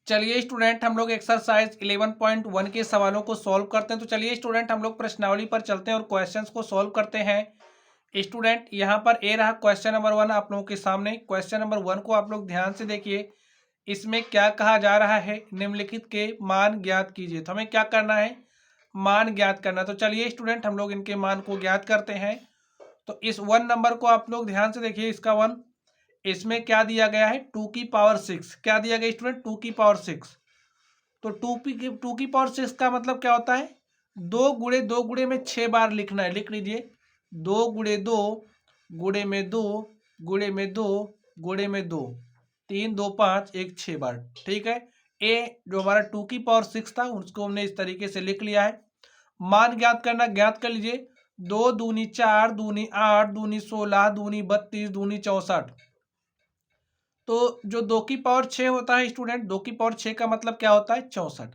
चलिए स्टूडेंट हम लोग एक्सरसाइज 11.1 के सवालों को सॉल्व करते हैं। तो चलिए स्टूडेंट हम लोग प्रश्नावली पर चलते हैं और क्वेश्चंस को सॉल्व करते हैं। स्टूडेंट यहाँ पर ए रहा क्वेश्चन नंबर 1 आप लोगों के सामने। क्वेश्चन नंबर 1 को आप लोग ध्यान से देखिए। इसमें क्या कहा जा रहा है, निम्नलिखित के मान ज्ञात कीजिए। तो हमें क्या करना है, मान ज्ञात करना। तो चलिए स्टूडेंट हम लोग इनके मान को ज्ञात करते हैं। तो इस 1 नंबर को आप लोग ध्यान से देखिए, इसका 1, इसमें क्या दिया गया है 2 की पावर 6। क्या दिया गया स्टूडेंट 2 की पावर 6। तो 2 की पावर 6 का मतलब क्या होता है, 2 में 6 बार लिखना है। लिख लीजिए 2 गुणे में 2 गुणे में 2 गुणे में 2, 3 2 5 1 6 बार। ठीक है, ए जो हमारा 2 की पावर 6 था उसको हमने इस तरीके से लिख लिया है। मान ज्ञात करना, ज्ञात कर लीजिए 2 दूनी 4 दूनी 8 दूनी 16 दूनी 32 दूनी 64। तो जो 2 की पावर 6 होता है स्टूडेंट, 2 की पावर 6 का मतलब क्या होता है 64।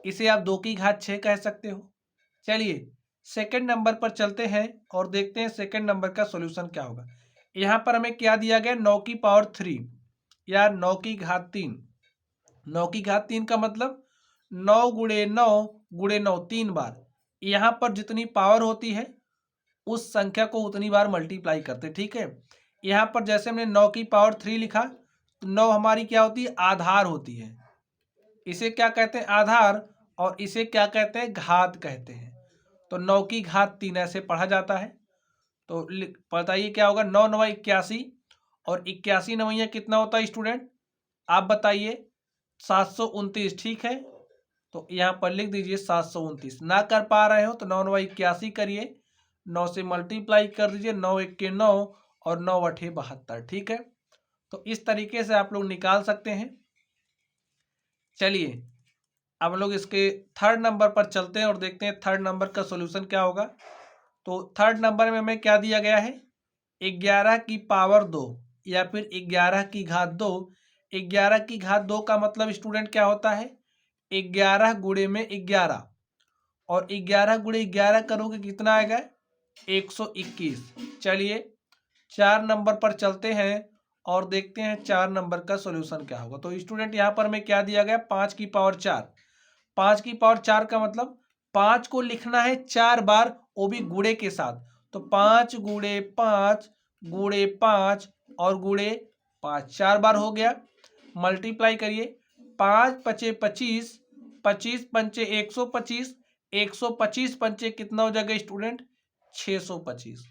इसे आप 2 की घात 6 कह सकते हो। चलिए सेकंड नंबर पर चलते हैं और देखते हैं सेकंड नंबर का सॉल्यूशन क्या होगा। यहाँ पर हमें क्या दिया गया 9 की पावर 3 या 9 की घात 3। 9 की घात 3 का मतलब 9 गुणे 9 गुणे 9 3 बार। यहाँ पर जितनी पावर होती है उस संख्या को उतनी बार मल्टीप्लाई करते। ठीक है, यहाँ पर जैसे हमने 9 की पावर 3 लिखा तो 9 हमारी क्या होती है, आधार होती है। इसे क्या कहते हैं, आधार, और इसे क्या कहते हैं, घात कहते हैं। तो 9 की घात 3 ऐसे पढ़ा जाता है। तो बताइए क्या होगा, 9 9 81, और 81 नवैया कितना होता है स्टूडेंट, आप बताइए 729। ठीक है, तो यहाँ पर लिख दीजिए 729। ना कर पा रहे हो तो 9 9 81 करिए, 9 से मल्टीप्लाई कर दीजिए, 9 1 के 9 और 9 8 72। ठीक है, तो इस तरीके से आप लोग निकाल सकते हैं। चलिए अब लोग इसके थर्ड नंबर पर चलते हैं और देखते हैं थर्ड नंबर का सॉल्यूशन क्या होगा। तो थर्ड नंबर में हमें क्या दिया गया है, 11 की पावर 2 या फिर 11 की घात 2। 11 की घात 2 का मतलब स्टूडेंट क्या होता है, 11 गुणे में 11, और 11 गुणे 11 करोगे कितना आएगा 121। चलिए 4 नंबर पर चलते हैं और देखते हैं 4 नंबर का सॉल्यूशन क्या होगा। तो स्टूडेंट यहाँ पर हमें क्या दिया गया 5 की पावर 4। 5 की पावर 4 का मतलब 5 को लिखना है 4 बार, वो भी गुणे के साथ। तो 5 गुणे 5 गुणे 5 और गुणे 5 4 बार हो गया। मल्टीप्लाई करिए, 5 पचे 25, 25 पंचे 125, 125 पंचे कितना हो जाएगा स्टूडेंट 625।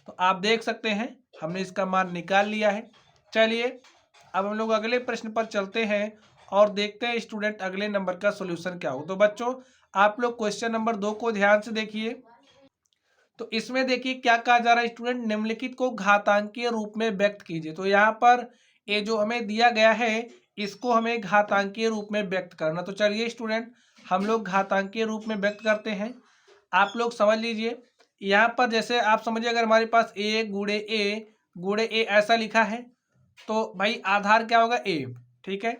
तो आप देख सकते हैं हमने इसका मान निकाल लिया है। चलिए अब हम लोग अगले प्रश्न पर चलते हैं और देखते हैं स्टूडेंट अगले नंबर का सॉल्यूशन क्या हो। तो बच्चों आप लोग क्वेश्चन नंबर 2 को ध्यान से देखिए। तो इसमें देखिए क्या कहा जा रहा है स्टूडेंट, निम्नलिखित को घातांकीय रूप में व्यक्त कीजिए। तो यहाँ पर ये जो हमें दिया गया है इसको हमें घातांकीय रूप में व्यक्त करना। तो चलिए स्टूडेंट हम लोग घातांकीय रूप में व्यक्त करते हैं। आप लोग समझ लीजिए, यहाँ पर जैसे आप समझिए अगर हमारे पास ए गुणे ए ऐसा लिखा है तो भाई आधार क्या होगा ए। ठीक है,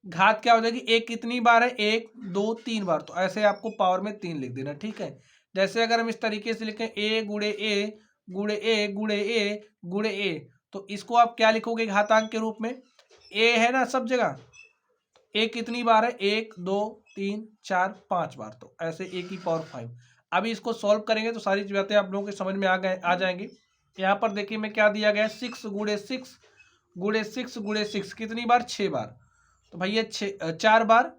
घात क्या हो जाएगी, एक कितनी बार है 1 2 3 बार, तो ऐसे आपको पावर में 3 लिख देना। ठीक है, जैसे अगर हम इस तरीके से लिखें ए गुणे ए गुणे ए गुणे ए गुणे ए, तो इसको आप क्या लिखोगे घातांक के रूप में, ए है ना सब जगह। ए कितनी बार है 1 2 3 4 5 बार, तो ऐसे ए की पावर 5। अभी इसको सॉल्व करेंगे तो सारी बातें आप लोगों के समझ में आ जाएंगी। यहाँ पर देखिए मैं क्या दिया गया 6 गुणे 6 गुणे 6 गुणे 6 कितनी बार 6 बार, तो भैया 4 बार,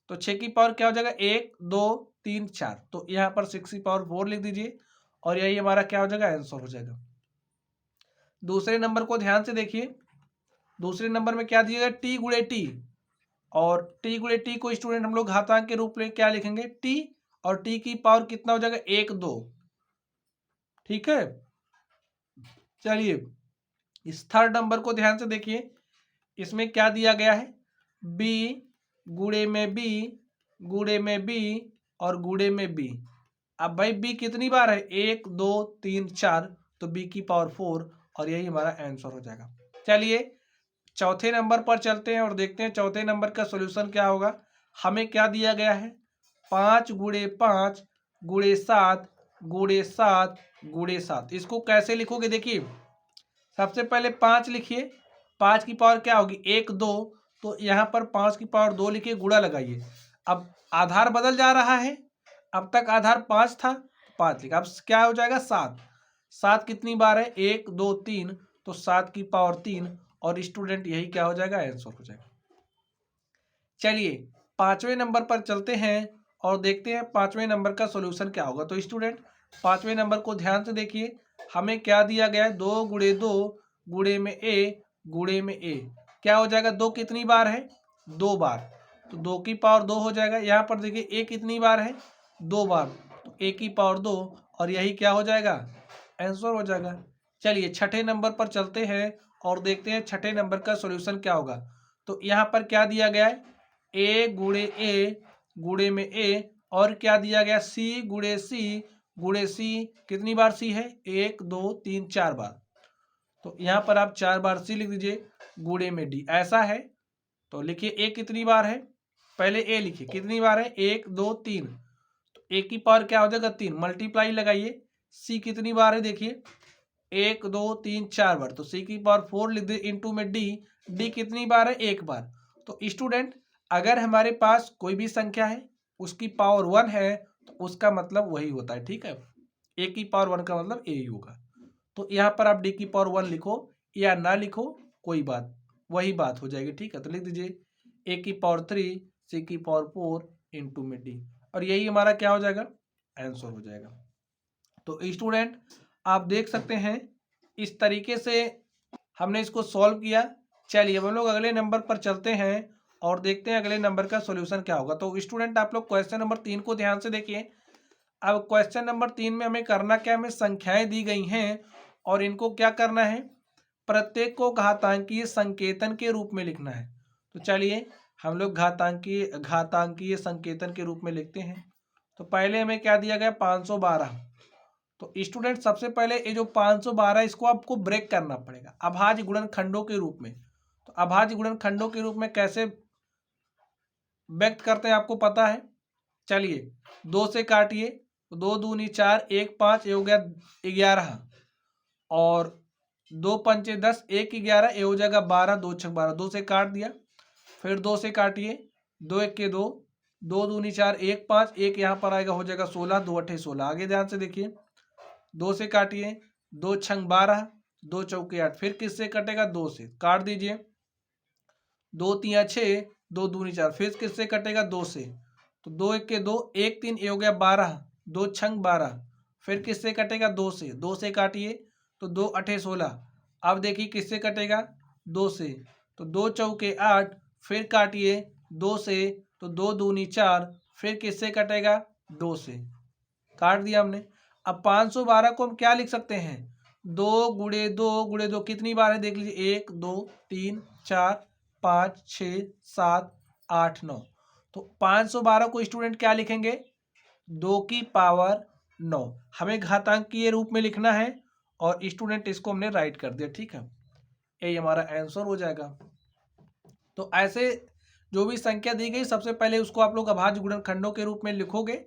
तो 6 की पावर क्या हो जाएगा 1 2 3 4, तो यहाँ पर 6 की पावर 4 लिख दीजिए और यही हमारा क्या हो जाएगा आंसर हो जाएगा। दूसरे नंबर को ध्यान से देखिए, दूसरे नंबर में क्या दिया टी गुणे टी, और टी गुणे टी को स्टूडेंट हम लोग घातांक के रूप में क्या लिखेंगे टी, और टी की पावर कितना हो जाएगा 1 2। ठीक है, चलिए इस थर्ड नंबर को ध्यान से देखिए, इसमें क्या दिया गया है बी गुणे में बी गुणे में बी और गुणे में बी। अब भाई बी कितनी बार है 1 2 3 4, तो बी की पावर 4, और यही हमारा आंसर हो जाएगा। चलिए चौथे नंबर पर चलते हैं और देखते हैं चौथे नंबर का सॉल्यूशन क्या होगा। हमें क्या दिया गया है 5 गुणे 5 गुणे 7 गुणे 7 गुणे 7। इसको कैसे लिखोगे, देखिए सबसे पहले 5 लिखिए, 5 की पावर क्या होगी 1 2, तो यहाँ पर 5 की पावर 2 लिखिए, गुणा लगाइए। अब आधार बदल जा रहा है, अब तक आधार 5 था, 5 लिखा। अब क्या हो जाएगा 7। 7 कितनी बार है, 1 2 3, तो 7 की पावर 3। और स्टूडेंट यही क्या हो जाएगा, आंसर हो जाएगा। चलिए 5वें नंबर पर चलते हैं और देखते हैं 5वें नंबर का सॉल्यूशन क्या होगा। तो स्टूडेंट 5वें नंबर को ध्यान से देखिए, हमें क्या दिया गया है, 2 गुणे 2 गुणे में ए गुणे में ए, क्या हो जाएगा, 2 कितनी बार है, 2 बार, तो 2 की पावर 2 हो जाएगा। यहाँ पर देखिए ए कितनी बार है, 2 बार, तो ए की पावर 2, और यही क्या हो जाएगा, आंसर हो जाएगा। चलिए छठे नंबर पर चलते हैं और देखते हैं छठे नंबर का सॉल्यूशन क्या होगा। तो यहाँ पर क्या दिया गया है, ए गुणे में ए, और क्या दिया गया, गुणे सी कितनी बार सी है, 1 2 3 4 बार, तो यहाँ पर आप 4 बार सी लिख दीजिए, गुणे में डी, ऐसा है। तो लिखिए ए कितनी बार है, पहले ए लिखिए कितनी बार है, 1 2 3, तो ए की पावर क्या हो जाएगा 3, मल्टीप्लाई लगाइए। सी कितनी बार है, देखिए 1 2 3 4 बार, तो सी की पावर 4 लिख दे, इंटू में डी कितनी बार है, 1 बार। तो स्टूडेंट अगर हमारे पास कोई भी संख्या है उसकी पावर 1 है तो उसका मतलब वही होता है, ठीक है। ए की पावर 1 का मतलब ए ही होगा। तो यहाँ पर आप डी की पावर 1 लिखो या ना लिखो, कोई बात, वही बात हो जाएगी, ठीक है। तो लिख दीजिए ए की पावर 3 सी की पावर 4 इंटू में डी, और यही हमारा क्या हो जाएगा, आंसर हो जाएगा। तो स्टूडेंट आप देख सकते हैं इस तरीके से हमने इसको सॉल्व किया। चलिए हम लोग अगले नंबर पर चलते हैं और देखते हैं अगले नंबर का सॉल्यूशन क्या होगा। तो स्टूडेंट आप लोग क्वेश्चन नंबर 3 को ध्यान से देखिए। अब क्वेश्चन नंबर 3 में हमें करना क्या, हमें संख्याएं दी गई हैं और इनको क्या करना है, प्रत्येक को घातांकीय संकेतन के रूप में लिखना है। तो चलिए हम लोग घातांकीय संकेतन के रूप में लिखते हैं। तो पहले हमें क्या दिया गया, 512। तो स्टूडेंट सबसे पहले ये जो 512 इसको आपको ब्रेक करना पड़ेगा अभाज्य गुणनखंडों के रूप में। तो अभाज्य गुणनखंडों के रूप में कैसे व्यक्त करते हैं आपको पता है। चलिए 2 से काटिए, तो 2 दूनी 4, 1 5, ये हो गया 11, और 2 पंचे 10, 1 11, ये हो जाएगा 12, 2 छक 12, 2 से काट दिया। फिर 2 से काटिए, 2 1 के 2, 2 दूनी 4, 1 5, 1 यहाँ पर आएगा, हो जाएगा 16, 2 8 16। आगे ध्यान से देखिए, 2 से काटिए, 2 छंग 12, 2 चौके 8, फिर किससे कटेगा, 2 से काट दीजिए। 2 3 6, 2 दूनी 4, फिर किससे कटेगा, 2 से, तो 2 1 के 2, 1 3, ये हो गया 12, 2 छंग 12, फिर किससे कटेगा, 2 से, 2 से काटिए, तो 2 8 16। अब देखिए किससे कटेगा, 2 से, तो 2 चौके 8, फिर काटिए 2 से, तो 2 दूनी 4, फिर किससे कटेगा, 2 से, काट दिया हमने। अब 512 को हम क्या लिख सकते हैं, 2 गुणे 2 गुणे 2 कितनी बार है, देख लीजिए 1 2 3 4 5 6 7 8 9। तो 512 को स्टूडेंट क्या लिखेंगे, 2 की पावर 9। हमें घातांकीय रूप में लिखना है और स्टूडेंट इसको हमने राइट कर दिया, ठीक है। यही हमारा आंसर हो जाएगा। तो ऐसे जो भी संख्या दी गई सबसे पहले उसको आप लोग अभाज्य गुणनखंडों के रूप में लिखोगे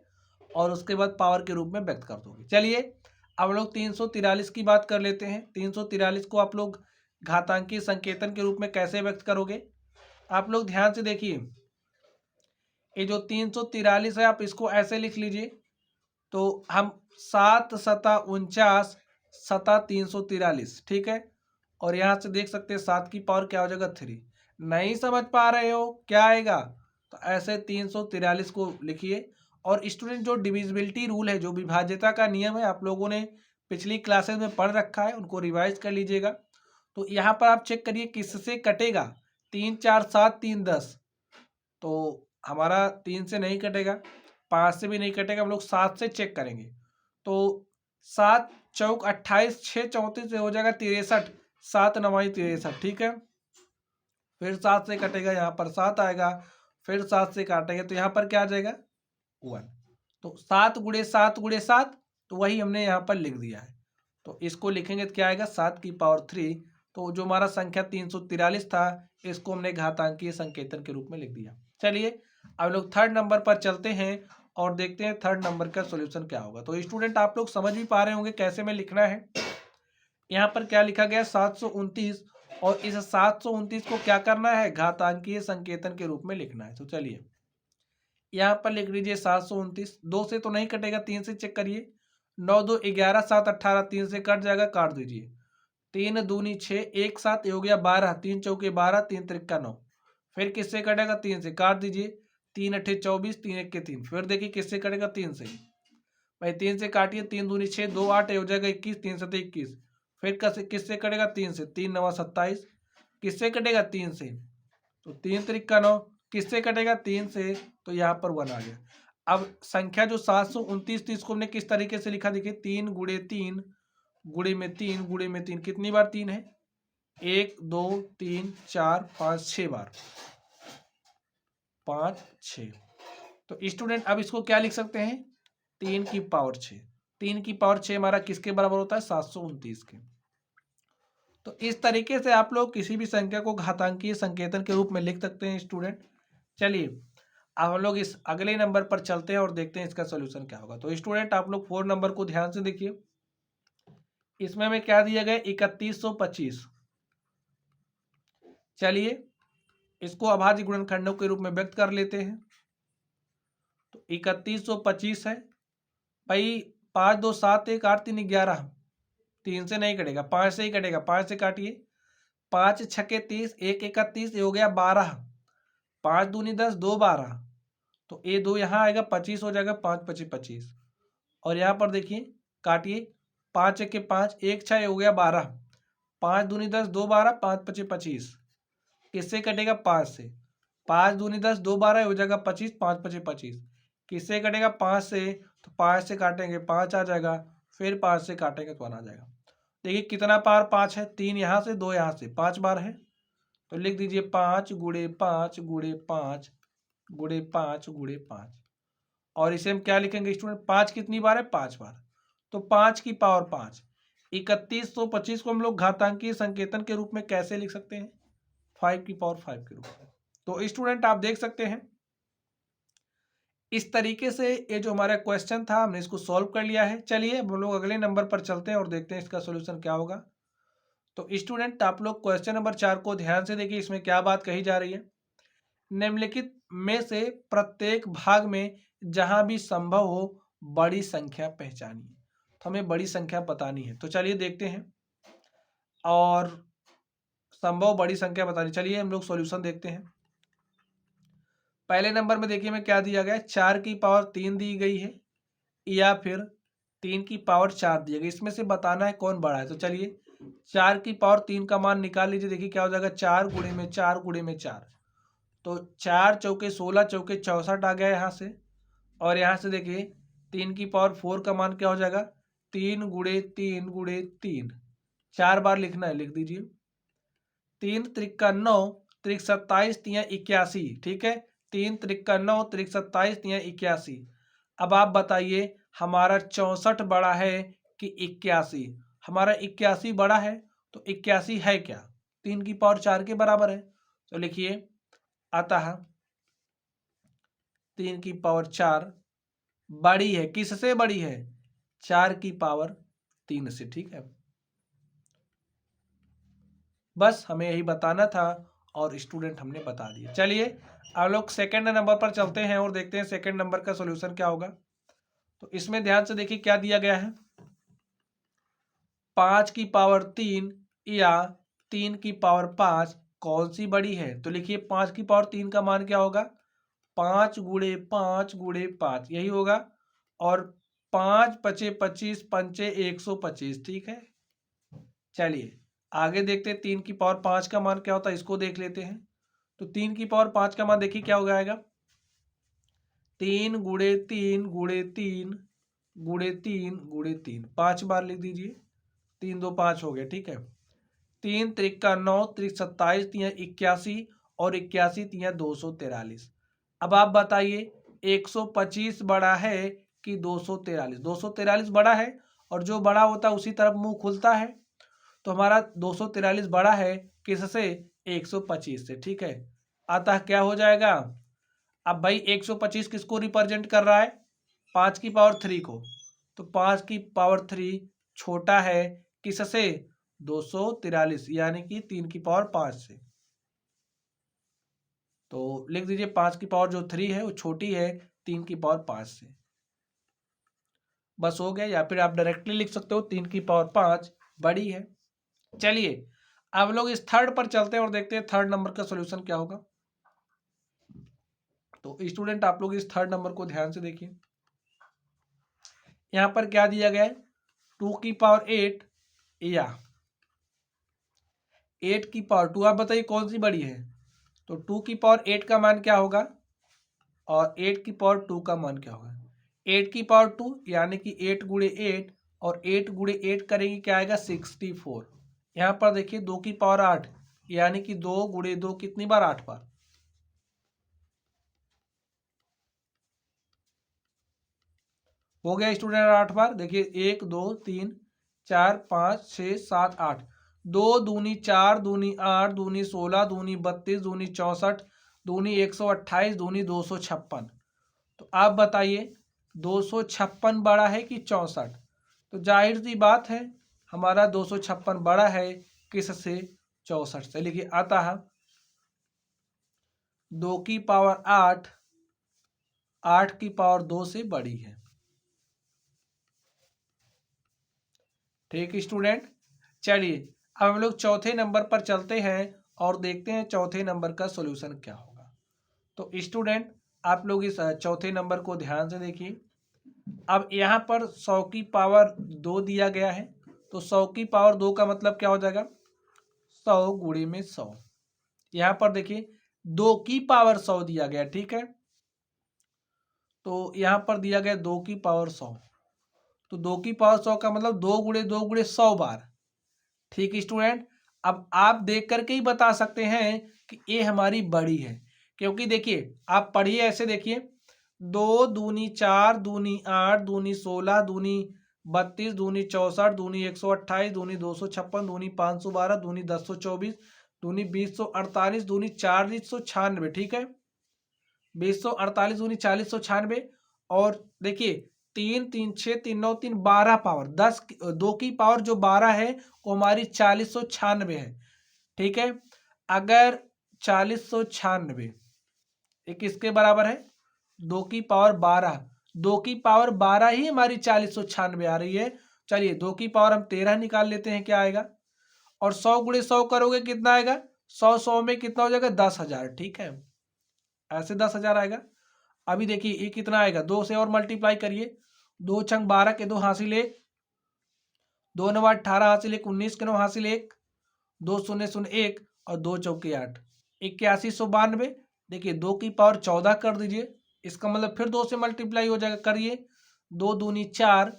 और उसके बाद पावर के रूप में व्यक्त कर दोगे। चलिए अब लोग 343 की बात कर लेते हैं। 343 को आप लोग घातांकीय संकेतन के रूप में कैसे व्यक्त करोगे, आप लोग ध्यान से देखिए। ये जो 343 है आप इसको ऐसे लिख लीजिए, तो हम 7 सता 49 सता 343, ठीक है। और यहाँ से देख सकते हैं 7 की पावर क्या हो जाएगा, 3। नहीं समझ पा रहे हो क्या आएगा, तो ऐसे 343 को लिखिए। और स्टूडेंट जो डिविजिबिलिटी रूल है, जो विभाज्यता का नियम है, आप लोगों ने पिछली क्लासेस में पढ़ रखा है, उनको रिवाइज कर लीजिएगा। तो यहाँ पर आप चेक करिए किससे कटेगा, 3 4 7 3 10, तो हमारा 3 से नहीं कटेगा, 5 से भी नहीं कटेगा, हम लोग 7 से चेक करेंगे। तो 7 चौक 28, 6 34 से हो जाएगा 63, 7 9 63, ठीक है। फिर 7 से कटेगा, यहाँ पर 7 आएगा, फिर 7 से काटेंगे तो यहाँ पर क्या आ जाएगा, 1। तो 7 गुणे 7 गुणे 7, तो वही हमने यहाँ पर लिख दिया है। तो इसको लिखेंगे तो क्या आएगा, 7 की पावर 3। तो जो हमारा संख्या 343 था इसको हमने घातांकीय संकेतन के रूप में लिख दिया। चलिए अब लोग थर्ड नंबर पर चलते हैं और देखते हैं थर्ड नंबर का सॉल्यूशन क्या होगा। तो स्टूडेंट आप लोग समझ भी पा रहे होंगे कैसे में लिखना है। यहाँ पर क्या लिखा गया, 729 और इस 729 को क्या करना है, घातांकीय संकेतन के रूप में लिखना है। तो चलिए यहाँ पर लिख लीजिए 729, 2 से तो नहीं कटेगा, 3 से चेक करिए। 9 2 11, 7 18, 3 से कट जाएगा, काट दीजिए। 3 दूनी 6, 1 7 हो गया 12, 3 चौके 12, 3 त्रिक्का 9। फिर किससे कटेगा, 3 से काट दीजिए। 3 अट्ठे 24, 3 1 के 3। फिर देखिए किससे कटेगा, 3 से। भाई 3 से काटिए, 3 दूनी 6, 2 8 हो जाएगा 21, 3 7 21। फिर किससे कटेगा, 3 से। 3 9 27, किससे कटेगा, 3 से। तो 3 त्रिक्का 9, किससे कटेगा, 3 से। तो यहाँ पर 1 आ गया। अब संख्या जो 729 थी इसको हमने किस तरीके से लिखा, देखिए 3 गुणे 3 गुणे में 3 गुणे में 3, कितनी बार 3 है, 1 2 3 4 5 6 बार, 5 6। तो स्टूडेंट अब इसको क्या लिख सकते हैं, 3 की पावर 6। 3 की पावर 6 हमारा किसके बराबर होता है, 729 के। तो इस तरीके से आप लोग किसी भी संख्या को घातांकीय संकेतन के रूप में लिख सकते हैं स्टूडेंट। चलिए अब हम लोग इस अगले नंबर पर चलते हैं और देखते हैं इसका सोल्यूशन क्या होगा। तो स्टूडेंट आप लोग 4 नंबर को ध्यान से देखिए। इसमें हमें क्या दिया गया, 3125। चलिए इसको अभाज्य गुणनखंडों के रूप में व्यक्त कर लेते हैं। तो 3125 है भाई, 5 2 7 1 8 3 11, 3 से नहीं कटेगा, 5 से ही कटेगा, 5 से काटिए। 5 छक्के 30, 1 31, ये हो गया 12, 5 दूनी 10, 2 12। तो ये 2 यहाँ आएगा, 25 हो जाएगा, 5 25 25। और यहाँ पर देखिए काटिए, 5 1 के 5, 1 6 हो गया 12, 5 दूनी 10, 2 12, 5 25 25। किससे कटेगा, 5 से। 5 दूनी 10, 2 12 हो जाएगा 25, 5 25 25। किससे कटेगा, 5 से। तो 5 से काटेंगे 5 आ जाएगा, फिर 5 से काटेंगे तो 1 आ जाएगा। देखिए कितना बार 5 है, 3 यहाँ से 2 यहाँ से, 5 बार है। तो लिख दीजिए 5 गुणे 5 गुणे 5 गुणे 5 गुणे 5। और इसे हम क्या लिखेंगे स्टूडेंट, 5 कितनी बार है, 5 बार। तो 5 की पावर 5। 3125 को हम लोग घातांकीय संकेतन के रूप में कैसे लिख सकते हैं, 5 की पावर 5 के रूप में। तो स्टूडेंट आप देख सकते हैं इस तरीके से ये जो हमारा क्वेश्चन था हमने इसको सॉल्व कर लिया है। चलिए हम लोग अगले नंबर पर चलते हैं और देखते हैं इसका सोल्यूशन क्या होगा। तो स्टूडेंट आप लोग क्वेश्चन नंबर 4 को ध्यान से देखिए, इसमें क्या बात कही जा रही है। निम्नलिखित में से प्रत्येक भाग में जहां भी संभव हो बड़ी संख्या पहचानिए। तो हमें बड़ी संख्या बतानी है, तो चलिए देखते हैं। और संभव बड़ी संख्या बतानी, चलिए हम लोग सॉल्यूशन देखते हैं। पहले नंबर में देखिए हमें क्या दिया गया है, 4 की पावर 3 दी गई है या फिर 3 की पावर 4 दी गई। इसमें से बताना है कौन बड़ा है। तो चलिए 4 की पावर 3 का मान निकाल लीजिए। देखिए क्या हो जाएगा, 4 गुणे में 4 गुणे में 4। तो 4 चौके 16, चौके 64 आ गया यहाँ से। और यहाँ से देखिए 3 की पावर 4 का मान क्या हो जाएगा, 3 गुणे 3 गुणे 3। 4 बार लिखना है, लिख दीजिए। 3 त्रिक्का 9, त्रिक 27, 3 81। ठीक है, 3 त्रिक्का 9, त्रिक 27, 3 81। अब आप बताइए हमारा 64 बड़ा है कि 81। हमारा 81 बड़ा है, तो 81 है क्या, 3 की पावर 4 के बराबर है। तो लिखिए अतः 3 की पावर 4 बड़ी है, किससे बड़ी है, 4 की पावर 3 से। ठीक है, बस हमें यही बताना था और स्टूडेंट हमने बता दिया। चलिए अब लोग सेकंड नंबर पर चलते हैं और देखते हैं सेकंड नंबर का सॉल्यूशन क्या होगा। तो इसमें ध्यान से देखिए क्या दिया गया है, 5 की पावर 3 या 3 की पावर 5 कौन सी बड़ी है। तो लिखिए 5 की पावर 3 का मान क्या होगा, 5 गुणे 5 गुणे 5 यही होगा। और 5 पचे 25, पंचे 125। ठीक है, चलिए आगे देखते हैं 3 की पावर 5 का मान क्या होता है, इसको देख लेते हैं। तो 3 की पावर 5 का मान देखिए क्या हो जाएगा, 3 गुणे 3 गुणे 3 गुणे 3 गुणे 3। 5 बार लिख दीजिए, 3 2 5 हो गया। ठीक है, 3 त्रिक्का 9, त्रिक 27, 3 81 और 81 3 243। अब आप बताइए 125 बड़ा है कि 243। 243 बड़ा है, और जो बड़ा होता है उसी तरफ मुंह खुलता है। तो हमारा 243 बड़ा है किससे, 125 से। ठीक है, अतः क्या हो जाएगा, अब भाई 125 किसको रिप्रेजेंट कर रहा है, 5 की पावर 3 को। तो 5 की पावर 3 छोटा है किससे, 243 यानी कि 3 की पावर 5 से। तो लिख दीजिए 5 की पावर जो 3 है वो छोटी है 3 की पावर 5 से। बस हो गया, या फिर आप डायरेक्टली लिख सकते हो 3 की पावर 5 बड़ी है। चलिए अब लोग इस थर्ड पर चलते हैं और देखते हैं थर्ड नंबर का सॉल्यूशन क्या होगा। तो स्टूडेंट आप लोग इस थर्ड नंबर को ध्यान से देखिए। यहां पर क्या दिया गया है, 2 की पावर 8 या 8 की पावर 2। आप बताइए कौन सी बड़ी है। तो 2 की पावर 8 का मान क्या होगा और 8 की पावर 2 का मान क्या होगा। 8 की पावर 2 यानी कि 8 गुणे 8 और 8 गुणे 8 करेंगे क्या आएगा 64। यहाँ पर देखिए 2 की पावर 8 यानी कि 2 गुणे 2 कितनी बार 8 बार। हो गया स्टूडेंट 8 बार। देखिए 1 2 3 4 5 6 7 8। 2 दूनी 4 दूनी 8 दूनी 16 दूनी 32 दूनी 64 दूनी 128 दूनी 256। तो आप बताइए 256 बड़ा है कि 64। तो जाहिर सी बात है हमारा 256 बड़ा है किससे, 64 से। लिखिए अतः 2 की पावर 8 8 की पावर 2 से बड़ी है। ठीक स्टूडेंट, चलिए अब हम लोग चौथे नंबर पर चलते हैं और देखते हैं चौथे नंबर का सॉल्यूशन क्या होगा। तो स्टूडेंट आप लोग इस चौथे नंबर को ध्यान से देखिए। अब यहाँ पर 100 की पावर 2 दिया गया है, तो 100 की पावर 2 का मतलब क्या हो जाएगा 100 गुणे में 100। यहाँ पर देखिए 2 की पावर 100 दिया गया, ठीक है। तो यहाँ पर दिया गया 2 की पावर 100, तो 2 की पावर 100 का मतलब 2 गुणे 2 गुणे 100 बार। ठीक स्टूडेंट, अब आप देख करके ही बता सकते हैं कि ये हमारी बड़ी है, क्योंकि देखिए आप पढ़िए ऐसे देखिए 2 दूनी 4 दूनी 8 दूनी 16 दूनी 32 दूनी 64 दूनी 128 दूनी 256 दूनी 512 दूनी 1024 दूनी 2048 दूनी 4096। ठीक है, 2048 दूनी 4096। और देखिए 3 3 6 3 9 3 12 पावर 10, 2 की पावर जो 12 है वो हमारी 4096 है। ठीक है, अगर 4096 ये किसके बराबर है 2 की पावर 12, 2 की पावर 12 ही हमारी 4096 आ रही है। चलिए 2 की पावर हम 13 निकाल लेते हैं क्या आएगा, और 100 गुणे 100 करोगे कितना आएगा 100 100 में कितना हो जाएगा 10,000। ठीक है, ऐसे 10,000 आएगा। अभी देखिए ये कितना आएगा, 2 से और मल्टीप्लाई करिए, 2 छंग 12 के 2 हासिल 1, 2 नवा 18 हासिल 1, 19 के 9 हासिल 1, 2 शून्य शून्य 1 और 2 चौके 8, 8192। देखिए 2 की पावर 14 कर दीजिए, इसका मतलब फिर 2 से मल्टीप्लाई हो जाएगा, करिए 2 दूनी 4,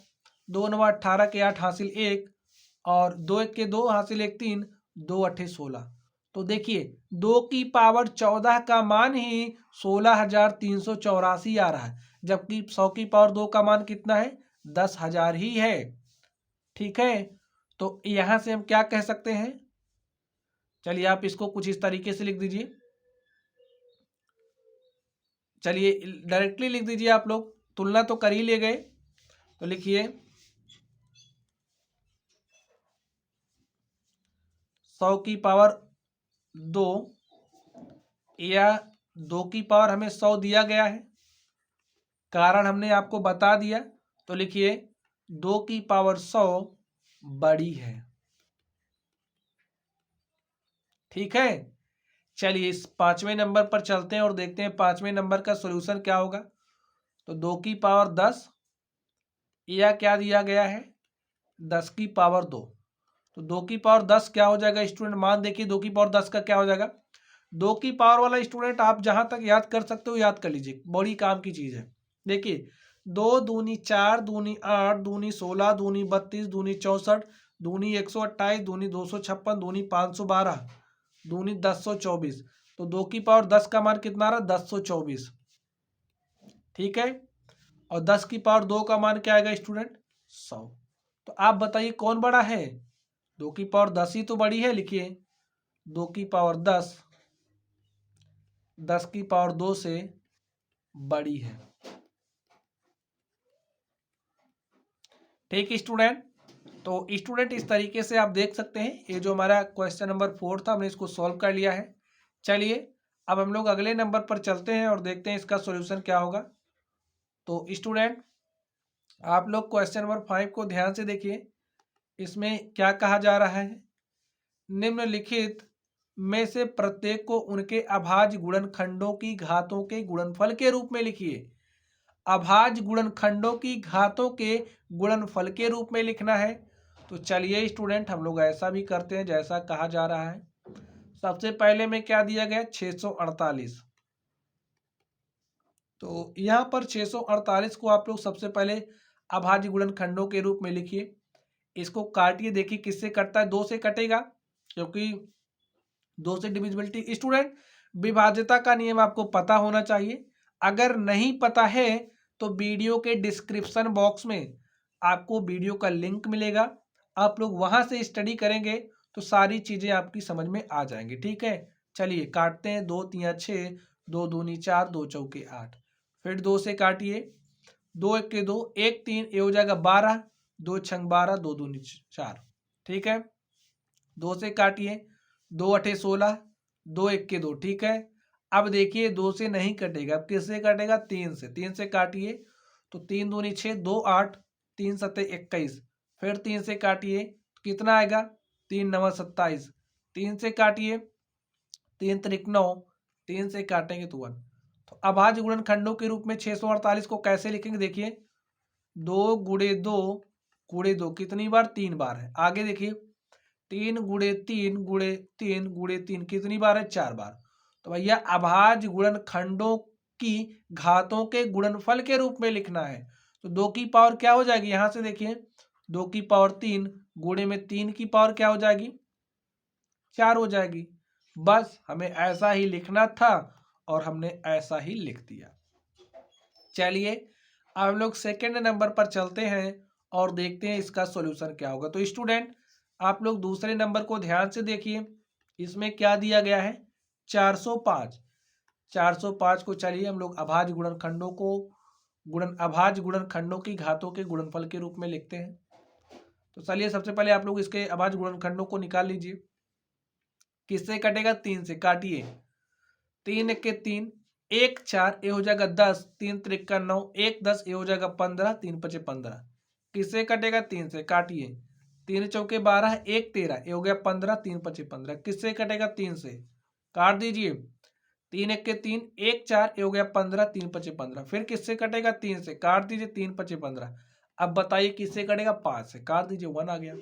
2 नवा 18 के 8 हासिल 1 और 2 1 के 2 हासिल 1 3, 2 8 16। तो देखिए 2 की पावर 14 का मान ही 16,384 आ रहा है, जबकि 100 की पावर 2 का मान कितना है 10,000 ही है। ठीक है, तो यहां से हम क्या कह सकते हैं, चलिए आप इसको कुछ इस तरीके से लिख दीजिए। चलिए डायरेक्टली लिख दीजिए, आप लोग तुलना तो कर ही ले गए, तो लिखिए 100 की पावर 2 या 2 की पावर हमें 100 दिया गया है, कारण हमने आपको बता दिया। तो लिखिए 2 की पावर 100 बड़ी है। ठीक है, चलिए इस पांचवें नंबर पर चलते हैं और देखते हैं पांचवें नंबर का सॉल्यूशन क्या होगा। तो 2 की पावर 10 या क्या दिया गया है 10 की पावर 2। तो 2 की पावर 10 क्या हो जाएगा स्टूडेंट, मान देखिए 2 की पावर 10 का क्या हो जाएगा। 2 की पावर वाला स्टूडेंट आप जहां तक याद कर सकते हो याद कर लीजिए, बड़ी काम की चीज है। देखिए 2 दूनी 4 दूनी 8 दूनी 16 दूनी 32 दूनी 64 दूनी 128 दूनी 256 दूनी 512 दूनी 1024। तो 2 की पावर 10 का मान कितना आ रहा है 1024। ठीक है, और 10 की पावर 2 का मान क्या आएगा स्टूडेंट 100। तो आप बताइए कौन बड़ा है, 2 की पावर 10 ही तो बड़ी है। लिखिए 2 की पावर 10 10 की पावर 2 से बड़ी है। ठीक स्टूडेंट, तो स्टूडेंट इस तरीके से आप देख सकते हैं, ये जो हमारा क्वेश्चन नंबर 4 था हमने इसको सॉल्व कर लिया है। चलिए अब हम लोग अगले नंबर पर चलते हैं और देखते हैं इसका सॉल्यूशन क्या होगा। तो स्टूडेंट आप लोग क्वेश्चन नंबर 5 को ध्यान से देखिए, इसमें क्या कहा जा रहा है। निम्नलिखित में से प्रत्येक को उनके अभाज्य गुणनखंडों की घातों के गुणनफल के रूप में लिखिए। अभाज्य गुणनखंडों की घातों के गुणनफल के रूप में लिखना है। तो चलिए स्टूडेंट हम लोग ऐसा भी करते हैं जैसा कहा जा रहा है। सबसे पहले में क्या दिया गया 648, तो यहाँ पर 648 को आप लोग सबसे पहले अभाज्य गुणनखंडों के रूप में लिखिए। इसको काटिए, देखिए किससे कटता है, 2 से कटेगा क्योंकि 2 से डिविजिबिलिटी। स्टूडेंट विभाज्यता का नियम आपको पता होना चाहिए, अगर नहीं पता है तो वीडियो के डिस्क्रिप्शन बॉक्स में आपको वीडियो का लिंक मिलेगा, आप लोग वहां से स्टडी करेंगे तो सारी चीजें आपकी समझ में आ जाएंगी। ठीक है, चलिए काटते हैं। 2 तिया 6, 2 दूनी 4, 2 चौके 8, फिर 2 से काटिए, 2 एक के 2, 1 3, ये हो जाएगा 12, 2 छंग 12, 2 दूनी 4। ठीक है, 2 से काटिए, 2 अठे 16, 2 एक के 2। ठीक है, अब देखिए 2 से नहीं कटेगा, अब किससे कटेगा, 3 से। 3 से काटिए तो 3 दूनी 6, 2 8, 3 सत्ते 21, फिर 3 से काटिए कितना आएगा, 3 नवा 27, 3 से काटिए, 3 त्रिक 9, 3 से काटेंगे तो 1। तो अभाज्य गुणनखंडों के रूप में 648 को कैसे लिखेंगे, देखिए 2 गुणे 2 गुणे 2 कितनी बार, 3 बार है। आगे देखिए 3 गुणे 3 गुणे 3 गुणे 3 कितनी बार है, 4 बार। तो भैया अभाज्य गुणनखंडों की घातों के गुणनफल के रूप में लिखना है। तो 2 की पावर क्या हो जाएगी, यहां से देखिए 2 की पावर 3 गुणे में 3 की पावर क्या हो जाएगी, 4 हो जाएगी। बस हमें ऐसा ही लिखना था और हमने ऐसा ही लिख दिया। चलिए अब लोग सेकेंड नंबर पर चलते हैं और देखते हैं इसका सॉल्यूशन क्या होगा। तो स्टूडेंट आप लोग दूसरे नंबर को ध्यान से देखिए, इसमें क्या दिया गया है 405। 405 को चलिए हम लोग अभाज्य गुणनखंडों को अभाज्य गुणनखंडों की घातों के गुणनफल के रूप में लिखते हैं। तो चलिए सबसे पहले आप लोग इसके अभाज्य गुणनखंडों को निकाल लीजिए। किससे कटेगा, 3 से। काटिए, 3 एक के 3, 1 4, ये हो जाएगा 10, 3 त्रिक 9, 1 10, ये हो जाएगा 15, 3 पचे 15। किससे कटेगा, 3 से। काटिए, 3 चौके 12, 1 13, ये हो गया 15, 3 पचे 15। किससे कटेगा, 3 से। काट दीजिए, 3 एक के 3, 1 4, ये हो गया 15, 3 पचे 15। फिर किससे कटेगा, 3 से। काट दीजिए, 3 पचे 15। अब बताइए किससे कटेगा, 5 से। काट दीजिए, 1 आ गया।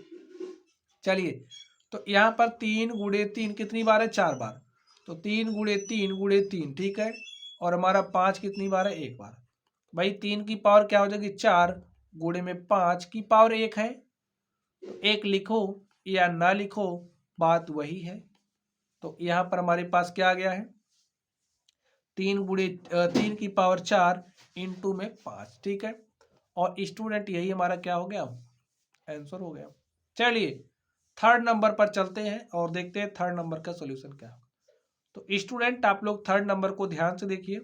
चलिए तो यहाँ पर 3 गुणे 3 कितनी बार है, 4 बार। तो 3 गुणे 3 गुणे 3, ठीक है, और हमारा 5 कितनी बार है, 1 बार। भाई 3 की पावर क्या हो जाएगी, 4 गुणे में 5 की पावर 1 है। तो 1 लिखो या ना लिखो बात वही है। तो यहाँ पर हमारे पास क्या आ गया है, 3 की पावर 4 इंटू में 5। ठीक है, और स्टूडेंट यही हमारा क्या हो गया, आंसर हो गया। चलिए थर्ड नंबर पर चलते हैं और देखते हैं थर्ड नंबर का सॉल्यूशन क्या है। तो स्टूडेंट आप लोग थर्ड नंबर को ध्यान से देखिए,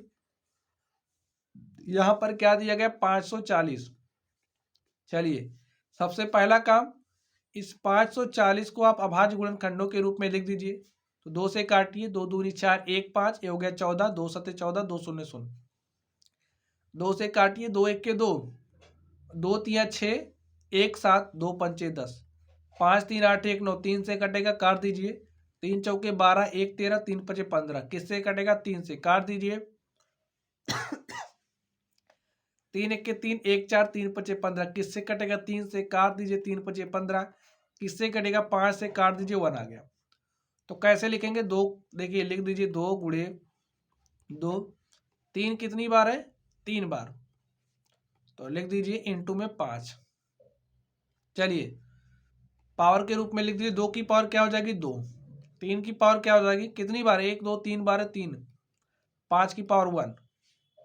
यहां पर क्या दिया गया, 540। चलिए सबसे पहला काम, इस 540 को आप अभाज्य गुणनखंडों के रूप में लिख दीजिए। तो 2 से काटिए, 2 दूनी 4, 1 5, ये हो गया 14, 2 सत्ते 14, 2 शून्य शून्य। 2 से काटिए, 2 एक के 2, 2 तिया 6, 1 7, 2 पंचे 10, 5 3 8 1 9, 3 से कटेगा। काट दीजिए, 3 चौके 12, 1 13, 3 पचे 15। किससे कटेगा, 3 से। काट दीजिए, 3 एक के 3, 1 4, 3 पचे 15। किससे कटेगा, 3 से। काट दीजिए, 3 पचे 15। किससे कटेगा, 5 से। काट दीजिए, 1 आ गया। तो कैसे लिखेंगे, 2 देखिए लिख दीजिए, 2 गुणे 2, 3 कितनी बार है, 3 बार। तो लिख दीजिए इंटू में 5। चलिए पावर के रूप में लिख दीजिए, 2 की पावर क्या हो जाएगी, 2। 3 की पावर क्या हो जाएगी, कितनी बार, 1 2 3 बार है, 3। 5 की पावर 1।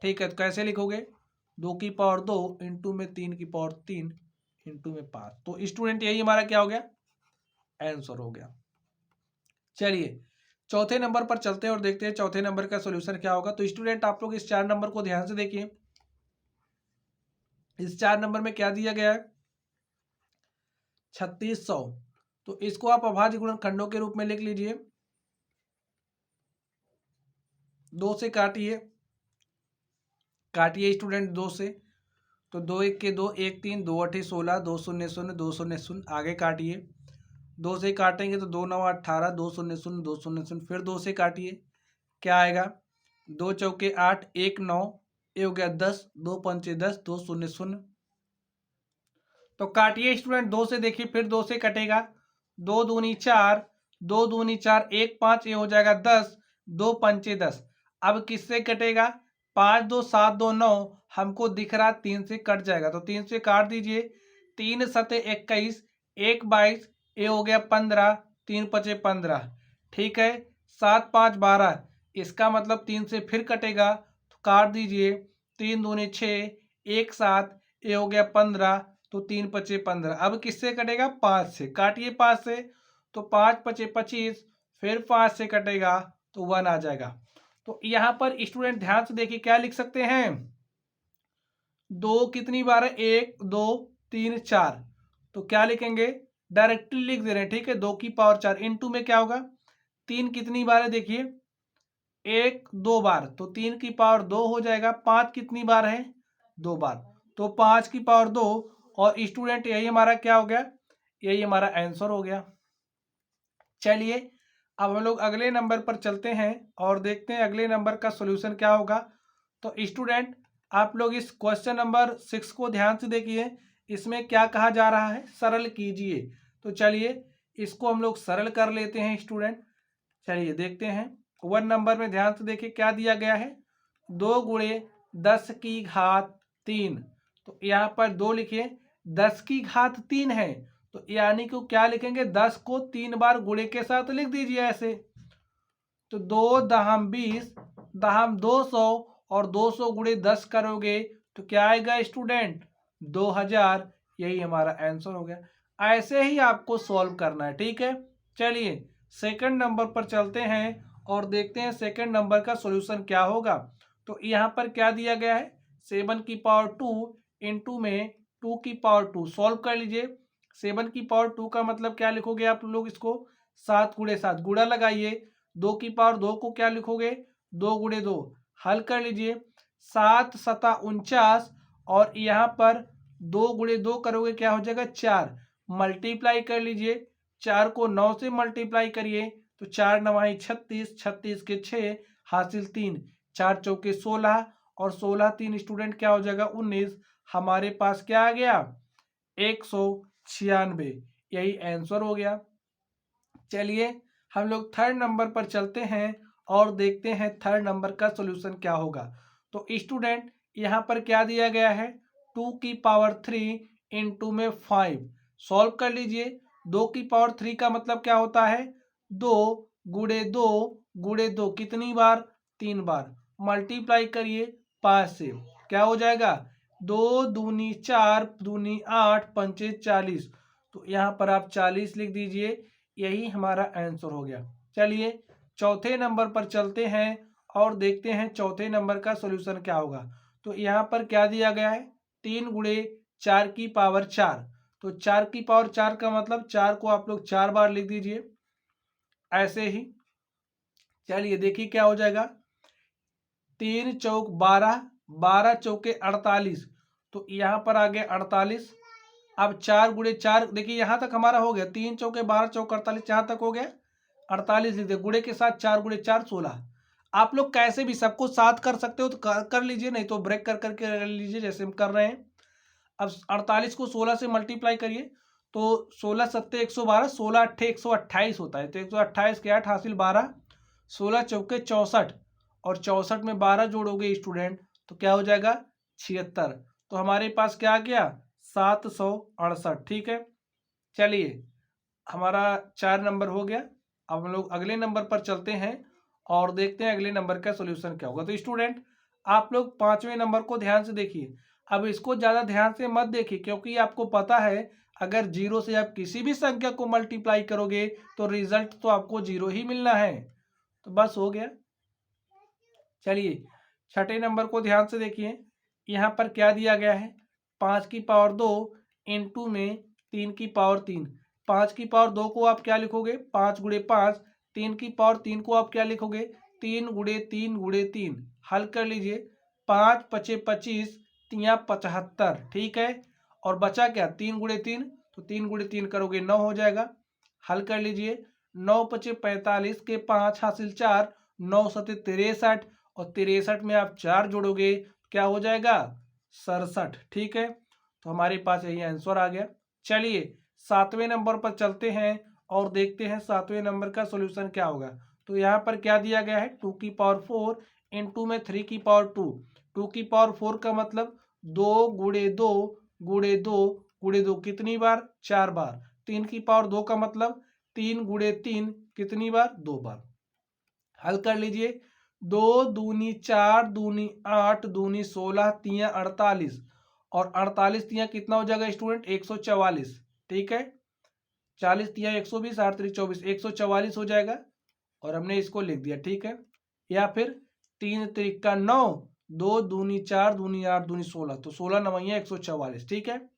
ठीक है, तो कैसे लिखोगे, 2 की पावर 2 इंटू में 3 की पावर 3 इंटू में 5। तो स्टूडेंट यही हमारा क्या हो गया, आंसर हो गया। चलिए चौथे नंबर पर चलते हैं और देखते हैं चौथे नंबर का सॉल्यूशन क्या होगा। तो स्टूडेंट आप लोग इस 4 नंबर को ध्यान से देखिए, इस 4 नंबर में क्या दिया गया है, 3600। तो इसको आप अभाज्य गुणनखंडों के रूप में लिख लीजिए। 2 से काटिए स्टूडेंट, 2 से। तो 2 1 के 2, 1 3, 2 8 16, 2 0 0, 2 0 0। आगे काटिए, 2 से काटेंगे तो 2 9 18, 2 0 0, 2 0 0। फिर 2 से काटिए, क्या आएगा? 2 चौके 8, 1 9, ये हो गया 10, 2 पंचे 10, 2 0 0। तो काटिए स्टूडेंट 2 से, देखिए फिर 2 से कटेगा। 2 दूनी 4, 2 दूनी 4, 1 5, ये हो जाएगा 10, 2 पंचे 10। अब किससे कटेगा? 5 2 7 2 9, हमको दिख रहा 3 से कट जाएगा, तो 3 से काट दीजिए। 3 सते 21, 1 22, ये हो गया 15, 3 पचे 15। ठीक है, 7 5 12, इसका मतलब 3 से फिर कटेगा, तो काट दीजिए। 3 दूनी 6, 1 7, ये हो गया 15, तो 3 पचे 15। अब किससे कटेगा? 5 से। काटिए 5 से, तो 5 पचे 25, फिर 5 से कटेगा तो 1 आ जाएगा। तो यहाँ पर स्टूडेंट ध्यान से देखिए, क्या लिख सकते हैं? 2 कितनी बार है? 1 2 3 4। तो क्या लिखेंगे? डायरेक्टली लिख दे रहे हैं, ठीक है। 2 की पावर 4 इनटू में क्या होगा? 3 कितनी बार है? देखिए 1 2 बार, तो 3 की पावर 2 हो जाएगा। 5 कितनी बार है? 2 बार, तो 5 की पावर 2। और स्टूडेंट यही हमारा क्या हो गया? यही हमारा आंसर हो गया। चलिए अब हम लोग अगले नंबर पर चलते हैं और देखते हैं अगले नंबर का सॉल्यूशन क्या होगा। तो स्टूडेंट आप लोग इस क्वेश्चन नंबर 6 को ध्यान से देखिए। इसमें क्या कहा जा रहा है? सरल कीजिए। तो चलिए इसको हम लोग सरल कर लेते हैं स्टूडेंट। चलिए देखते हैं। 1 नंबर में ध्यान से देखिए क्या दिया गया है? 2 गुणे 10 की घात 3। तो यहाँ पर 2 लिखिए, 10 की घात 3 है, तो यानी कि क्या लिखेंगे? 10 को 3 बार गुणे के साथ लिख दीजिए ऐसे। तो 2 दहम 20, दहम 200, और 200 गुणे 10 करोगे तो क्या आएगा स्टूडेंट? 2000। यही हमारा आंसर हो गया। ऐसे ही आपको सॉल्व करना है, ठीक है। चलिए सेकंड नंबर पर चलते हैं और देखते हैं सेकंड नंबर का सॉल्यूशन क्या होगा। तो यहाँ पर क्या दिया गया है? 7 की पावर 2 इंटू में 2 की पावर 2। सॉल्व कर लीजिए। 7 की पावर 2 का मतलब क्या लिखोगे आप लोग? इसको 7 गुणे 7 गुणा लगाइए। 2 की पावर 2 को क्या लिखोगे? 2 गुणे 2। हल कर लीजिए। 7 सता 49, और यहाँ पर 2 गुणे 2 करोगे क्या हो जाएगा? 4। मल्टीप्लाई कर लीजिए। 4 को 9 से मल्टीप्लाई करिए, तो 4 9 36, 36 के 6 हासिल 3, 4 चौके 16, और 16 3 स्टूडेंट क्या हो जाएगा? 19। हमारे पास क्या आ गया? 196। यही आंसर हो गया। चलिए हम लोग थर्ड नंबर पर चलते हैं और देखते हैं थर्ड नंबर का सॉल्यूशन क्या होगा। तो स्टूडेंट यहाँ पर क्या दिया गया है? 2 की पावर 3 इंटू में 5। सॉल्व कर लीजिए। 2 की पावर 3 का मतलब क्या होता है? 2 गुणे 2 गुणे 2 कितनी बार? 3 बार। मल्टीप्लाई करिए 5 से, क्या हो जाएगा? 2 दूनी 4, दूनी 8, पंचे 40। तो यहाँ पर आप 40 लिख दीजिए। यही हमारा आंसर हो गया। चलिए चौथे नंबर पर चलते हैं और देखते हैं चौथे नंबर का सॉल्यूशन क्या होगा। तो यहाँ पर क्या दिया गया है? 3 गुणे 4 की पावर 4। तो 4 की पावर 4 का मतलब 4 को आप लोग 4 बार लिख दीजिए ऐसे ही। चलिए देखिए क्या हो जाएगा? 3 चौक 12, 12 चौके 48। तो यहाँ पर आ गया 48। अब 4 गुणे 4, देखिए यहाँ तक हमारा हो गया। 3 चौके 12 चौक 48, यहाँ तक हो गया। 48 लिख दे, गुणे के साथ 4 गुणे 4 16। आप लोग कैसे भी सबको साथ कर सकते हो तो कर लीजिए, नहीं तो ब्रेक कर करके कर लीजिए जैसे हम कर रहे हैं। अब 48 को 16 से मल्टीप्लाई करिए, तो 16 सत्ते 112, 16 अट्ठे 128 होता है। तो 128 के 8 हासिल 12, 16 चौके 64, और 64 में 12 जोड़ोगे स्टूडेंट तो क्या हो जाएगा? 76। तो हमारे पास क्या आ गया? 768। ठीक है। चलिए हमारा 4 नंबर हो गया। अब हम लोग अगले नंबर पर चलते हैं और देखते हैं अगले नंबर का सॉल्यूशन क्या होगा। तो स्टूडेंट आप लोग 5वें नंबर को ध्यान से देखिए। अब इसको ज़्यादा ध्यान से मत देखिए, क्योंकि आपको पता है अगर 0 से आप किसी भी संख्या को मल्टीप्लाई करोगे तो रिजल्ट तो आपको 0 ही मिलना है। तो बस हो गया। चलिए छठे नंबर को ध्यान से देखिए। यहाँ पर क्या दिया गया है? 5 की पावर 2 इंटू में 3 की पावर 3। 5 की पावर 2 को आप क्या लिखोगे, 5 गुणे 5। 3 की पावर 3 को आप क्या लिखोगे, 3 गुणे 3 गुणे 3। हल कर लीजिए, 5 पचे 25, 3 75, ठीक है। और बचा क्या, 3 गुणे 3, तो 3 गुणे 3 करोगे 9 हो जाएगा। हल कर लीजिए, 9 पचे 45 के 5 हासिल 4, 9 सते 63, और 63 में आप 4 जोड़ोगे क्या हो जाएगा, 67, ठीक है। तो हमारे पास यही आंसर आ गया। चलिए 7वें नंबर पर चलते हैं और देखते हैं 7वें नंबर का सॉल्यूशन क्या होगा। तो यहाँ पर क्या दिया गया है, 2 की पावर 4 इंटू में 3 की पावर 2। 2 की पावर 4 का मतलब 2 गुणे 2 गुणे 2 गुणे 2 कितनी बार, 4 बार। 3 की पावर 2 का मतलब 3 गुणे 3 कितनी बार, 2 बार। हल कर लीजिए, 2 दूनी 4 दूनी 8 दूनी 16 तिया 48, और 48 तिया कितना हो जाएगा स्टूडेंट, 144, ठीक है। 40 तिया 120, 8 3 24, 144 हो जाएगा, और हमने इसको लिख दिया, ठीक है। या फिर 3 त्रिका 9, 2 दूनी 4 दूनी 8 दूनी 16, तो 16 नवैया 144, ठीक है।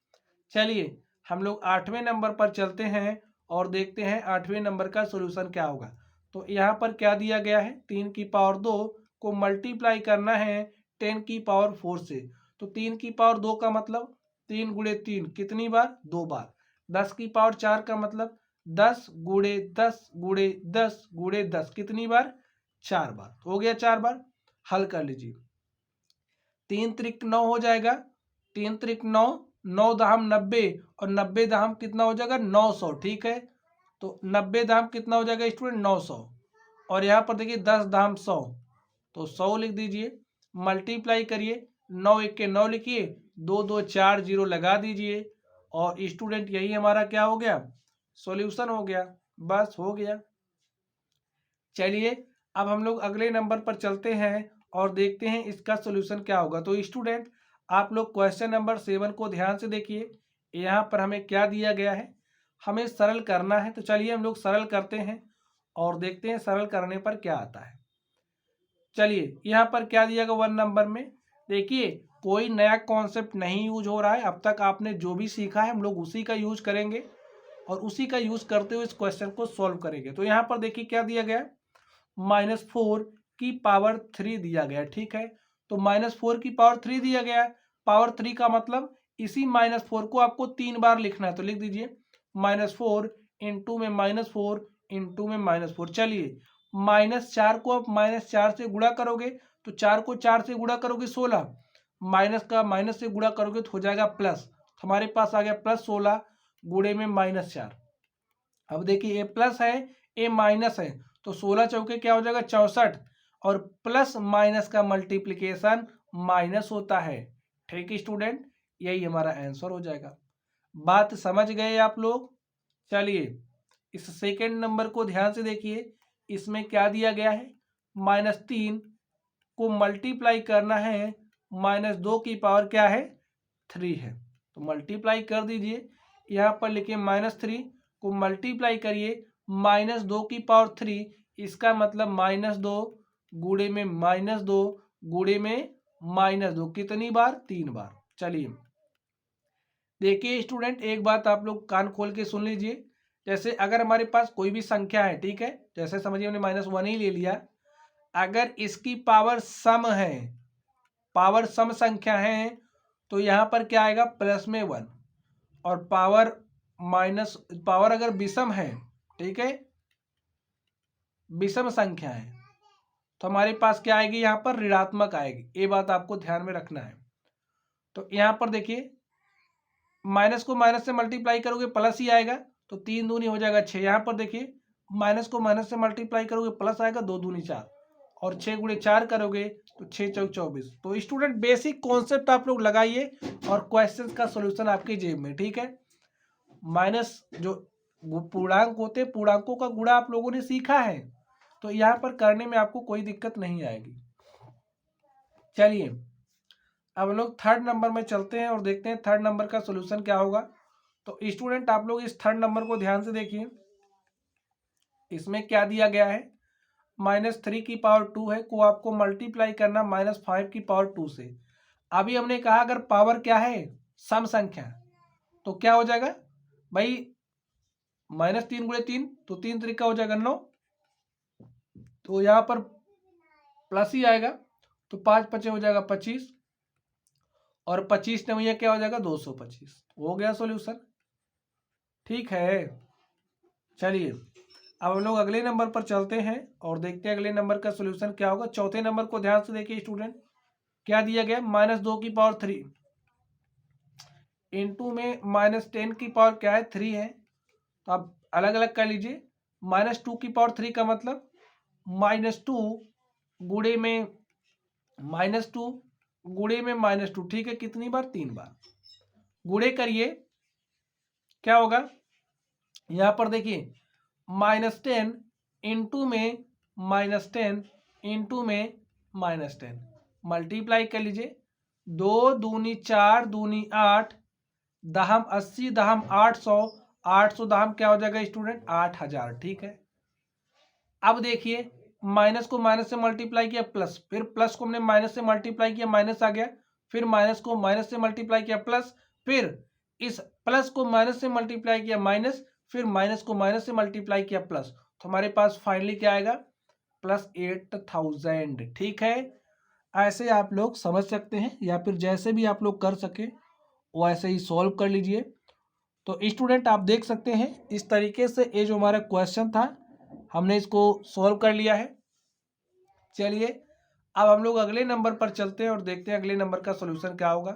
चलिए हम लोग 8वें नंबर पर चलते हैं और देखते हैं 8वें नंबर का सॉल्यूशन क्या होगा। तो यहाँ पर क्या दिया गया है, 3 की पावर 2 को मल्टीप्लाई करना है 10 की पावर 4 से। तो 3 की पावर 2 का मतलब 3 गुणे 3 कितनी बार, 2 बार। 10 की पावर 4 का मतलब 10 गुणे 10 गुणे 10 गुणे 10 कितनी बार, 4 बार। हो गया 4 बार। हल कर लीजिए, 3 त्रिक 9 हो जाएगा, 3 त्रिक 9, 9 दाम 90, और 90 दाम कितना हो जाएगा, 900, ठीक है। तो 90 दाम कितना हो जाएगा स्टूडेंट, 900। और यहाँ पर देखिए 10 दाम 100, तो 100 लिख दीजिए। मल्टीप्लाई करिए, 9 एक के 9 लिखिए, 2 2 4 0 लगा दीजिए, और स्टूडेंट यही हमारा क्या हो गया, सॉल्यूशन हो गया। बस हो गया। चलिए अब हम लोग अगले नंबर पर चलते हैं और देखते हैं इसका सॉल्यूशन क्या होगा। तो स्टूडेंट आप लोग क्वेश्चन नंबर 7 को ध्यान से देखिए। यहाँ पर हमें क्या दिया गया है, हमें सरल करना है। तो चलिए हम लोग सरल करते हैं और देखते हैं सरल करने पर क्या आता है। चलिए यहाँ पर क्या दिया गया 1 नंबर में, देखिए कोई नया कॉन्सेप्ट नहीं यूज हो रहा है। अब तक आपने जो भी सीखा है हम लोग उसी का यूज करेंगे और उसी का यूज करते हुए इस क्वेश्चन को सॉल्व करेंगे। तो यहाँ पर देखिए क्या दिया गया, -4 की पावर 3 दिया गया, ठीक है। तो -4 की पावर 3 दिया गया है। पावर 3 का मतलब इसी -4 को आपको 3 बार लिखना है। तो लिख दीजिए -4 इंटू में -4 इंटू में -4। चलिए -4 को आप -4 से गुणा करोगे तो 4 को 4 से गुणा करोगे 16, माइनस का माइनस से गुणा करोगे तो हो जाएगा प्लस। तो हमारे पास आ गया +16 गुणे में -4। अब देखिए ए प्लस है ए माइनस है, तो 16 चौके क्या हो जाएगा 64, और प्लस माइनस का मल्टीप्लिकेशन माइनस होता है, ठीक है स्टूडेंट। यही हमारा आंसर हो जाएगा। बात समझ गए आप लोग। चलिए इस सेकेंड नंबर को ध्यान से देखिए, इसमें क्या दिया गया है, -3 को मल्टीप्लाई करना है -2 की पावर क्या है, 3 है। तो मल्टीप्लाई कर दीजिए, यहाँ पर लिखिए -3 को मल्टीप्लाई करिए -2 की पावर 3, इसका मतलब -2 गुणे में -2 गुणे में -2 कितनी बार, 3 बार। चलिए देखिए स्टूडेंट एक बात आप लोग कान खोल के सुन लीजिए। जैसे अगर हमारे पास कोई भी संख्या है, ठीक है, जैसे समझिए हमने -1 ही ले लिया, अगर इसकी पावर सम है, पावर सम संख्या है, तो यहाँ पर क्या आएगा प्लस में 1, और पावर अगर विषम है, ठीक है, विषम संख्या है, तो हमारे पास क्या आएगी, यहाँ पर ऋणात्मक आएगी। ये बात आपको ध्यान में रखना है। तो यहाँ पर देखिए माइनस को माइनस से मल्टीप्लाई करोगे प्लस ही आएगा, तो 3 दूनी हो जाएगा 6। यहाँ पर देखिए माइनस को माइनस से मल्टीप्लाई करोगे प्लस आएगा, 2 दूनी 4, और 6 गुणे 4 करोगे तो 6 चौक 24। तो स्टूडेंट बेसिक कॉन्सेप्ट आप लोग लगाइए और क्वेश्चन का सॉल्यूशन आपकी जेब में, ठीक है। माइनस जो पूर्णांक होते हैं, पूर्णांकों का गुणा आप लोगों ने सीखा है, तो यहाँ पर करने में आपको कोई दिक्कत नहीं आएगी। चलिए अब लोग थर्ड नंबर में चलते हैं और देखते हैं थर्ड नंबर का सॉल्यूशन क्या होगा। तो स्टूडेंट आप लोग इस थर्ड नंबर को ध्यान से देखिए, इसमें क्या दिया गया है, -3 की पावर 2 है को आपको मल्टीप्लाई करना -5 की पावर 2 से। अभी हमने कहा अगर पावर क्या है, सम संख्या, तो क्या हो जाएगा भाई -3 × 3 तो 3 तरीका हो जाएगा 9, तो यहाँ पर प्लस ही आएगा, तो 5 × 5 हो जाएगा 25, और 25 ने क्या हो जाएगा 225। हो गया सॉल्यूशन। ठीक है, चलिए अब हम लोग अगले नंबर पर चलते हैं और देखते हैं अगले नंबर का सॉल्यूशन क्या होगा। चौथे नंबर को ध्यान से देखिए स्टूडेंट, क्या दिया गया, -2⁻3 इंटू में -10 की पावर क्या है 3 है, तो आप अलग अलग कर लीजिए। -2⁻3 का मतलब -2 गुणे में -2 गुणे में -2, ठीक है, कितनी बार, 3 बार गुणे करिए, क्या होगा यहाँ पर देखिए -10 इंटू में -10 इंटू में -10 मल्टीप्लाई कर लीजिए, 2 दूनी 4 दूनी 8, दहम 80 दहम 800, 800 दहम क्या हो जाएगा स्टूडेंट 8000, ठीक है। अब देखिए माइनस को माइनस से मल्टीप्लाई किया प्लस, फिर प्लस को हमने माइनस से मल्टीप्लाई किया माइनस आ गया, फिर माइनस को माइनस से मल्टीप्लाई किया प्लस, फिर इस प्लस को माइनस से मल्टीप्लाई किया माइनस, फिर माइनस को माइनस से मल्टीप्लाई किया प्लस, तो हमारे पास फाइनली क्या आएगा +8000, ठीक है। ऐसे आप लोग समझ सकते हैं या फिर जैसे भी आप लोग कर सके वो ऐसे ही सॉल्व कर लीजिए। तो स्टूडेंट आप देख सकते हैं इस तरीके से ये जो हमारा क्वेश्चन था हमने इसको सॉल्व कर लिया है। चलिए अब हम लोग अगले नंबर पर चलते हैं और देखते हैं अगले नंबर का सॉल्यूशन क्या होगा।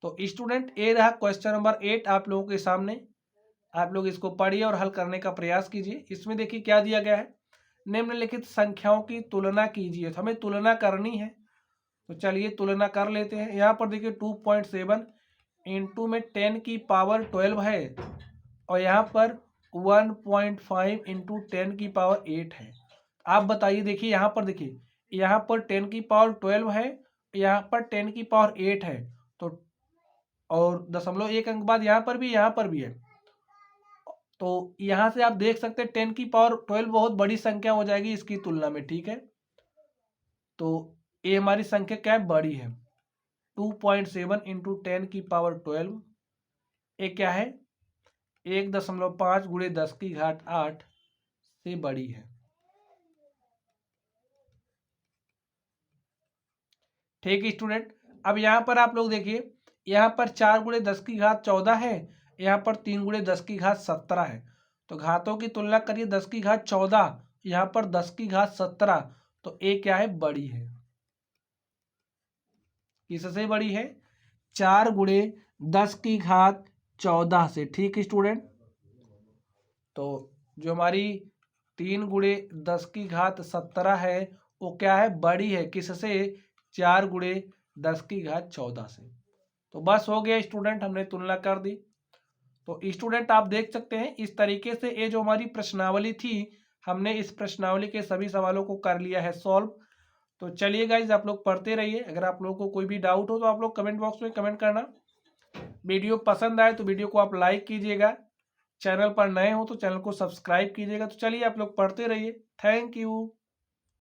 तो स्टूडेंट ये रहा क्वेश्चन नंबर 8 आप लोगों के सामने, आप लोग इसको पढ़िए और हल करने का प्रयास कीजिए। इसमें देखिए क्या दिया गया है, निम्नलिखित संख्याओं की तुलना कीजिए, तो हमें तुलना करनी है, तो चलिए तुलना कर लेते हैं। यहाँ पर देखिए 2.7 इंटू में 10 की पावर 12 है, और यहाँ पर 1.5 इंटू 10 की पावर 8 है। आप बताइए, देखिए यहाँ पर देखिए, यहाँ पर 10 की पावर 12 है, यहाँ पर 10 की पावर 8 है, तो और 0.1 अंक बाद यहाँ पर भी है, तो यहाँ से आप देख सकते हैं 10 की पावर 12 बहुत बड़ी संख्या हो जाएगी इसकी तुलना में, ठीक है। तो ये हमारी संख्या क्या है, बड़ी है। 2.7 इंटू 10 की पावर 12 ये क्या है 1.5 गुणे 10 की घात 8 से बड़ी है, ठीक है स्टूडेंट। अब यहाँ पर आप लोग देखिए, यहाँ पर 4 गुणे 10 की घात 14 है, यहाँ पर 3 गुणे 10 की घात 17 है, तो घातों की तुलना करिए, 10 की घात 14 यहाँ पर 10 की घात 17, तो ये क्या है, बड़ी है। किससे बड़ी है, 4 गुणे 10 की घात 14 से, ठीक है स्टूडेंट। तो जो हमारी 3 गुणे 10 की घात 17 है वो क्या है, बड़ी है, किससे, 4 गुणे 10 की घात 14 से। तो बस हो गया स्टूडेंट, हमने तुलना कर दी। तो स्टूडेंट आप देख सकते हैं इस तरीके से ये जो हमारी प्रश्नावली थी, हमने इस प्रश्नावली के सभी सवालों को कर लिया है सॉल्व। तो चलिए गाइज आप लोग पढ़ते रहिए, अगर आप लोगों को कोई भी डाउट हो तो आप लोग कमेंट बॉक्स में कमेंट करना। वीडियो पसंद आए तो वीडियो को आप लाइक कीजिएगा, चैनल पर नए हो तो चैनल को सब्सक्राइब कीजिएगा। तो चलिए आप लोग पढ़ते रहिए, थैंक यू।